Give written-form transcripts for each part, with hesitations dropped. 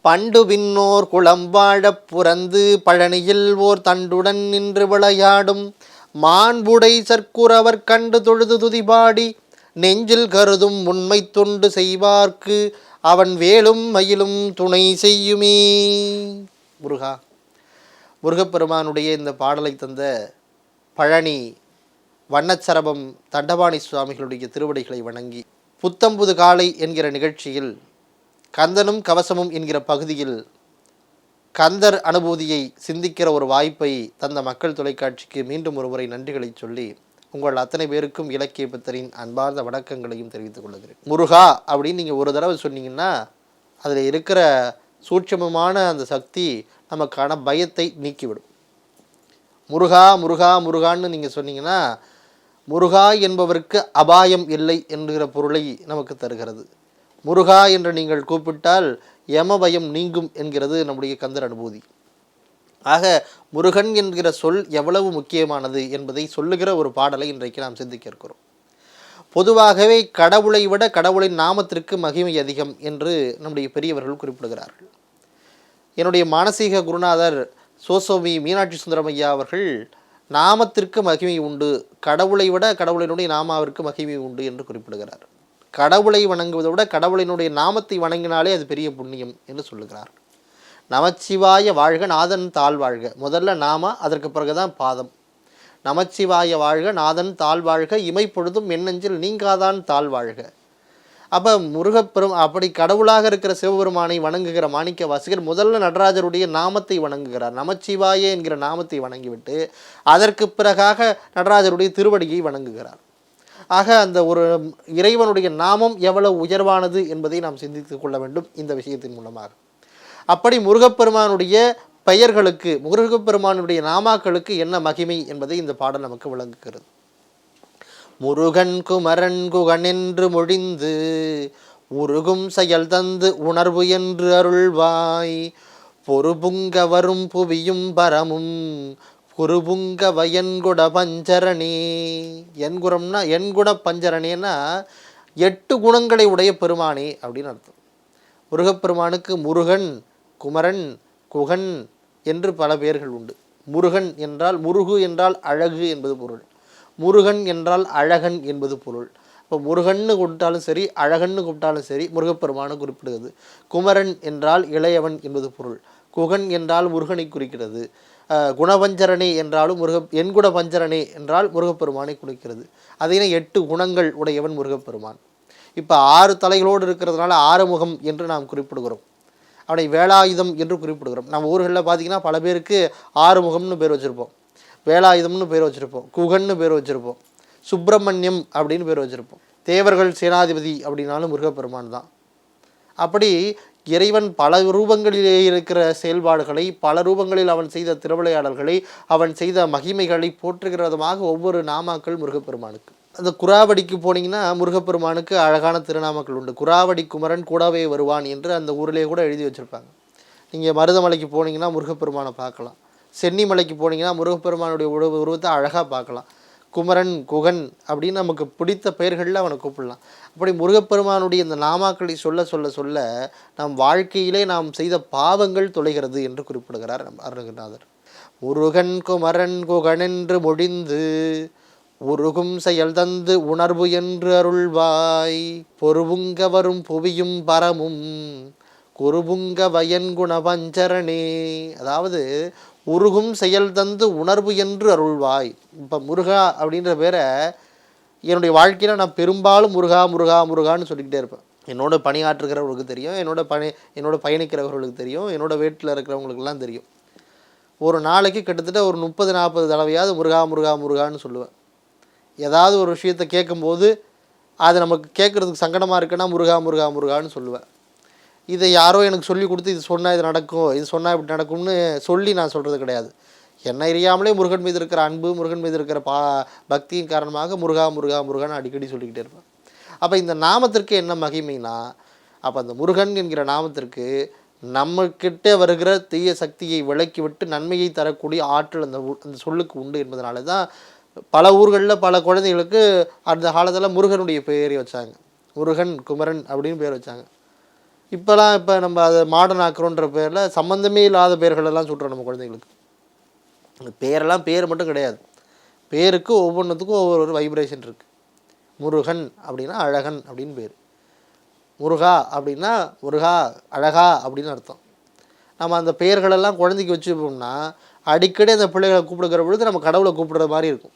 பண்டு பின்னோர் குளம்பாழப் புறந்து பழனியில் ஓர் தண்டுடன் நின்று விளையாடும் மாண்புடை சற்குறவர் கண்டு தொழுது துதிபாடி நெஞ்சில் கருதும் உண்மை தொண்டு செய்வார்க்கு அவன் வேலும் மயிலும் துணை செய்யுமே. முருகா, முருகப்பெருமானுடைய இந்த பாடலை தந்த பழனி வண்ணச்சரபம் தண்டபாணி சுவாமிகளுடைய திருவடிகளை வணங்கி புத்தம்புது காலை என்கிற நிகழ்ச்சியில் கந்தனும் கவசமும் என்கிற பகுதியில் கந்தர் அனுபூதியை சிந்திக்கிற ஒரு வாய்ப்பை தந்த மக்கள் தொலைக்காட்சிக்கு மீண்டும் ஒருமுறை நன்றிகளை சொல்லி உங்கள் அத்தனை பேருக்கும் இலக்கிய பித்தரின் அன்பார்ந்த வணக்கங்களையும் தெரிவித்துக் கொள்கிறேன். முருகா அப்படின்னு நீங்கள் ஒரு தடவை சொன்னீங்கன்னா அதில் இருக்கிற சூட்சமமான அந்த சக்தி நமக்கான பயத்தை நீக்கிவிடும். முருகா முருகா முருகான்னு நீங்கள் சொன்னீங்கன்னா முருகா என்பவருக்கு அபாயம் இல்லை என்கிற பொருளை நமக்கு தருகிறது. முருகா என்று நீங்கள் கூப்பிட்டால் யம பயம் நீங்கும் என்கிறது நம்முடைய கந்தர் அனுபூதி. ஆக முருகன் என்கிற சொல் எவ்வளவு முக்கியமானது என்பதை சொல்லுகிற ஒரு பாடலை இன்றைக்கு நாம் சிந்திக்க இருக்கிறோம். பொதுவாகவே கடவுளை விட கடவுளின் நாமத்திற்கு மகிமை அதிகம் என்று நம்முடைய பெரியவர்கள் குறிப்பிடுகிறார்கள். என்னுடைய மானசீக குருநாதர் சோசோமி மீனாட்சி சுந்தரம் ஐயா அவர்கள் நாமத்திற்கு மகிமை உண்டு, கடவுளை விட கடவுளினுடைய நாமாவிற்கு மகிமை உண்டு என்று குறிப்பிடுகிறார். கடவுளை வணங்குவதை விட கடவுளினுடைய நாமத்தை வணங்கினாலே அது பெரிய புண்ணியம் என்று சொல்லுகிறார். நமச்சிவாய வாழ்க நாதன் தாழ் வாழ்க, முதல்ல நாம, அதற்கு பிறகுதான் பாதம். நமச்சிவாய வாழ்க நாதன் தாழ் வாழ்க, இமைப்பொழுதும் எண்ணெஞ்சில் நீங்காதான் தாழ் வாழ்க. அப்போ அப்படி கடவுளாக இருக்கிற சிவபெருமானை வணங்குகிற மாணிக்க வாசகர் முதல்ல நடராஜருடைய நாமத்தை வணங்குகிறார். நமச்சிவாய என்கிற நாமத்தை வணங்கிவிட்டு அதற்கு பிறகாக நடராஜருடைய திருவடியை வணங்குகிறார். ஆக அந்த ஒரு இறைவனுடைய நாமம் எவ்வளவு உயர்வானது என்பதை நாம் சிந்தித்து கொள்ள வேண்டும் இந்த விஷயத்தின் மூலமாக. அப்படி முருகப்பெருமானுடைய பெயர்களுக்கு, முருகப்பெருமானுடைய நாமாக்களுக்கு என்ன மகிமை என்பதை இந்த பாடல் நமக்கு விளங்குகிறது. முருகன் குமரன் குகனென்று மொழிந்து உருகும் செயல் தந்து உணர்வு என்று அருள்வாய் பொறுபுங்க வரும் புவியும் பரமும் குருபுங்க வயன்குட பஞ்சரணே. என்குணம்னா என்குண பஞ்சரணேன்னா 8 குணங்களை உடைய பெருமானே அப்படின்னு அர்த்தம். முருகப்பெருமானுக்கு முருகன், குமரன், குகன் என்று பல பெயர்கள் உண்டு. முருகன் என்றால், முருகு என்றால் அழகு என்பது பொருள், முருகன் என்றால் அழகன் என்பது பொருள். இப்போ முருகன்னு கூப்பிட்டாலும் சரி, அழகன்னு கூப்பிட்டாலும் சரி, முருகப்பெருமானு குறிப்பிடுகிறது. குமரன் என்றால் இளையவன் என்பது பொருள். குகன் என்றால் முருகனை குறிக்கிறது. குணபஞ்சரணே என்றாலும் என்குண பஞ்சரணே என்றால் முருகப்பெருமானை குறிக்கிறது. அதே 8 குணங்கள் உடையவன் முருகப்பெருமான். இப்போ 6 தலைகளோடு இருக்கிறதுனால ஆறுமுகம் என்று நாம் குறிப்பிடுகிறோம். அவனை வேலாயுதம் என்று குறிப்பிடுகிறோம். நம்ம ஊர்களில் பார்த்திங்கன்னா பல பேருக்கு ஆறுமுகம்னு பேர் வச்சுருப்போம், வேலாயுதம்னு பேர் வச்சுருப்போம், குகன்னு பேர் வச்சுருப்போம், சுப்பிரமணியம் அப்படின்னு பேர் வச்சுருப்போம். தேவர்கள் சேனாதிபதி அப்படின்னாலும் முருகப்பெருமான் தான். அப்படி இறைவன் பல ரூபங்களிலே இருக்கிற செயல்பாடுகளை, பல ரூபங்களில் அவன் செய்த திருவிளையாடல்களை, அவன் செய்த மகிமைகளை போற்றுகிற விதமாக ஒவ்வொரு நாமாக்கள் முருகப்பெருமானுக்கு. அந்த குராவடிக்கு போனீங்கன்னா முருகப்பெருமானுக்கு அழகான திருநாமக்கள் உண்டு. குராவடி குமரன் கூடவே வருவான் என்று அந்த ஊரிலே கூட எழுதி வச்சுருப்பாங்க. நீங்கள் மருதமலைக்கு போனீங்கன்னா முருகப்பெருமானை பார்க்கலாம். சென்னிமலைக்கு போனீங்கன்னா முருகப்பெருமானுடைய உருவத்தை அழகாக பார்க்கலாம். குமரன், குகன் அப்படின்னு நமக்கு பிடித்த பெயர்களில் அவனை கூப்பிடலாம். அப்படி முருகப்பெருமானுடைய இந்த நாமாக்களை சொல்ல சொல்ல சொல்ல நம் வாழ்க்கையிலே நாம் செய்த பாவங்கள் தொலைகிறது என்று குறிப்பிடுகிறார் நம் அருணகிரிநாதர். முருகன் குமரன் குகனென்று மொழிந்து உருகும் செயல் தந்து உணர்வு என்று அருள்வாய் பொறுபுங்க வரும் புவியும் பரமும் குருபுங்க வயன்குண பஞ்சரணே. அதாவது உருகும் செயல் தந்து உணர்வு என்று அருள்வாய். இப்போ முருகா அப்படின்ற பேரை என்னுடைய வாழ்க்கையில் நான் பெரும்பாலும் முருகா முருகா முருகான்னு சொல்லிக்கிட்டே இருப்பேன். என்னோட பணியாற்றுகிறவர்களுக்கு தெரியும், என்னோட பயணிக்கிறவர்களுக்கு தெரியும், என்னோட வீட்டில் இருக்கிறவங்களுக்கெல்லாம் தெரியும். ஒரு நாளைக்கு கிட்டத்தட்ட ஒரு 30-40 தடவையாவது முருகா முருகா முருகான்னு சொல்லுவேன். ஏதாவது ஒரு விஷயத்தை கேட்கும்போது அது நமக்கு கேட்குறதுக்கு சங்கடமாக இருக்குன்னா முருகா முருகா முருகான்னு சொல்லுவேன். இதை யாரோ எனக்கு சொல்லி கொடுத்து இது சொன்னால் இது நடக்கும், இது சொன்னால் இப்படி நடக்கும்னு சொல்லி நான் சொல்கிறது கிடையாது. என்னை அறியாமலே முருகன் மீது இருக்கிற அன்பு, முருகன் மீது இருக்கிற பக்தியின் காரணமாக முருகா முருகா முருகான்னு அடிக்கடி சொல்லிக்கிட்டே இருப்பேன். அப்போ இந்த நாமத்திற்கு என்ன மகிமைனா, அப்போ அந்த முருகன் என்கிற நாமத்திற்கு நம்மக்கிட்ட வருகிற தீய சக்தியை விலக்கி விட்டு நன்மையை தரக்கூடிய ஆற்றல் அந்த சொல்லுக்கு உண்டு என்பதனால தான் பல ஊர்களில் பல குழந்தைகளுக்கு அந்த காலத்தில் முருகனுடைய பெயரை வச்சாங்க. முருகன் குமரன் அப்படின்னு பேர் வச்சாங்க. இப்போலாம் இப்போ நம்ம அதை மாடர்ன் ஆக்குறோன்ற பேரில் சம்மந்தமே இல்லாத பேர்களெல்லாம் சுட்டுறோம் நம்ம குழந்தைங்களுக்கு. பேரெல்லாம் பேர் மட்டும் கிடையாது, பேருக்கு ஒவ்வொன்றுத்துக்கும் ஒவ்வொரு வைப்ரேஷன் இருக்குது. முருகன் அப்படின்னா அழகன் அப்படின்னு பேர், முருகா அப்படின்னா முருகா அழகா அப்படின்னு அர்த்தம். நம்ம அந்த பெயர்களெல்லாம் குழந்தைக்கு வச்சுப்போம்னா அடிக்கடி அந்த பிள்ளைகளை கூப்பிடுக்கிற பொழுது நம்ம கடவுளை கூப்பிடுற மாதிரி இருக்கும்.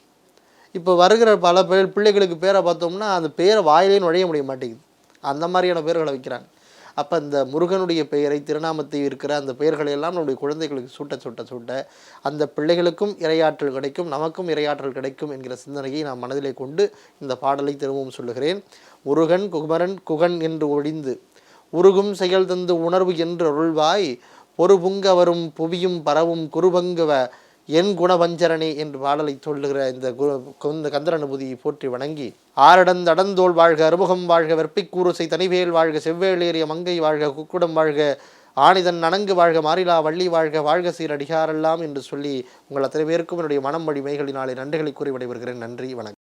இப்போ வருகிற பல பிள்ளைகளுக்கு பேரை பார்த்தோம்னா அந்த பேரை வாயிலே நுழைய முடிய மாட்டேங்குது, அந்த மாதிரியான பேர்களை வைக்கிறாங்க. அப்போ இந்த முருகனுடைய பெயரை, திருநாமத்தை இருக்கிற அந்த பெயர்களை எல்லாம் நம்முடைய குழந்தைகளுக்கு சூட்ட சூட்ட சூட்ட அந்த பிள்ளைகளுக்கும் இறையாற்றல் கிடைக்கும், நமக்கும் இறையாற்றல் கிடைக்கும் என்கிற சிந்தனையை நான் மனதிலே கொண்டு இந்த பாடலை திரும்பவும் சொல்லுகிறேன். முருகன் குமரன் குகன் என்று ஒழிந்து உருகும் செயல் தந்து உணர்வு என்று அருள்வாய் பொறுபுங்க வரும் புவியும் பரவும் குருபங்குவ என் குணவஞ்சரணி என்று பாடலை சொல்லுகிற இந்த கந்தர் அனுபூதியை போற்றி வணங்கி, ஆரடந்தடந்தோள் வாழ்க, அறுமுகம் வாழ்க, வெற்பிக்கூறுசை தனிவேல் வாழ்க, செவ்வேளேறிய மங்கை வாழ்க, குக்குடம் வாழ்க, ஆணிதன் நனங்கு வாழ்க, மாறிலா வள்ளி வாழ்க, வாழ்க சீர் அடிகாரெல்லாம் என்று சொல்லி உங்கள் அத்தனை பேருக்கும் என்னுடைய மனம் வழி மைகளினாலே நன்றிகளை கூறி விடைபெறுகிறேன். நன்றி, வணக்கம்.